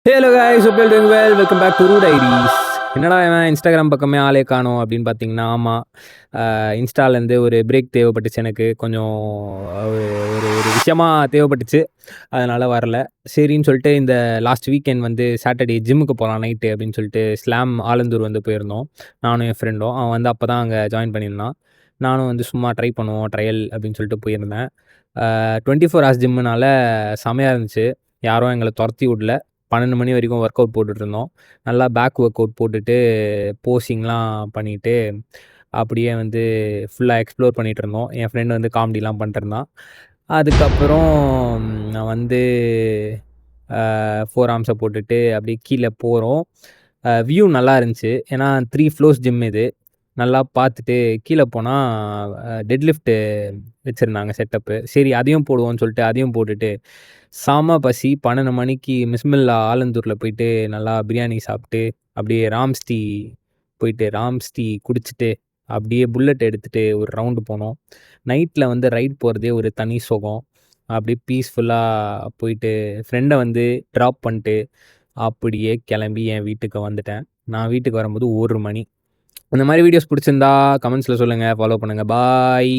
Hello guys, hope you're doing well. Welcome back to root IDs. என்னடா இவன் Instagram பக்கமே ஆளே காணோம் அப்படின்னு பார்த்தீங்கன்னா, ஆமாம், இன்ஸ்டாலேருந்து ஒரு பிரேக் தேவைப்பட்டுச்சு. எனக்கு கொஞ்சம் ஒரு ஒரு ஒரு விஷயமா தேவைப்பட்டுச்சு. அதனால் வரல. சரின்னு சொல்லிட்டு இந்த லாஸ்ட் வீக்கெண்ட் வந்து சாட்டர்டே ஜிம்முக்கு போகலாம் நைட்டு அப்படின்னு சொல்லிட்டு ஸ்லாம் ஆலந்தூர் வந்து போயிருந்தோம். நானும் என் ஃப்ரெண்டும். அவன் வந்து அப்போ தான் அங்கே ஜாயின் பண்ணியிருந்தான். நானும் வந்து சும்மா ட்ரை பண்ணுவோம், ட்ரையல் அப்படின்னு சொல்லிட்டு போயிருந்தேன். 24 ஹார்ஸ் ஜிம்முனால செமையாக இருந்துச்சு. யாரும் எங்களை துரத்தி விடல. 12 மணி வரைக்கும் ஒர்க் அவுட் போட்டுட்ருந்தோம். நல்லா பேக் ஒர்க் அவுட் போட்டுட்டு, போஸிங்லாம் பண்ணிட்டு, அப்படியே வந்து ஃபுல்லா எக்ஸ்ப்ளோர் பண்ணிட்டுருந்தோம். என் ஃப்ரெண்ட் வந்து காமெடிலாம் பண்ணிட்டுருந்தான். அதுக்கப்புறம் நான் வந்து ஃபோர் ஆர்ம்ஸை போட்டுட்டு அப்படியே கீழே போகிறோம். வியூ நல்லா இருந்துச்சு. ஏன்னா 3 ஃப்ளோர்ஸ் ஜிம் இது. நல்லா பார்த்துட்டு கீழே போனால் டெட் லிஃப்ட்டு வச்சுருந்தாங்க செட்டப்பு. சரி அதையும் போடுவோம்னு சொல்லிட்டு அதையும் போட்டுட்டு, செம பசி. 12 மணிக்கு மிஸ்மில்லா ஆலந்தூரில் போயிட்டு நல்லா பிரியாணி சாப்பிட்டு, அப்படியே ராம்ஸ் டீ போயிட்டு ராம்ஸ் டீ குடிச்சிட்டு, அப்படியே புல்லட் எடுத்துகிட்டு ஒரு ரவுண்டு போனோம். நைட்டில் வந்து ரைட் போகிறதே ஒரு தனி சுகம். அப்படியே பீஸ்ஃபுல்லாக போயிட்டு ஃப்ரெண்டை வந்து ட்ராப் பண்ணிட்டு, அப்படியே கிளம்பி என் வீட்டுக்கு வந்துட்டேன். நான் வீட்டுக்கு வரும்போது 1 மணி. இந்த மாதிரி வீடியோஸ் பிடிச்சிருந்தா கமெண்ட்ஸில் சொல்லுங்கள். ஃபாலோ பண்ணுங்கள். பாய்.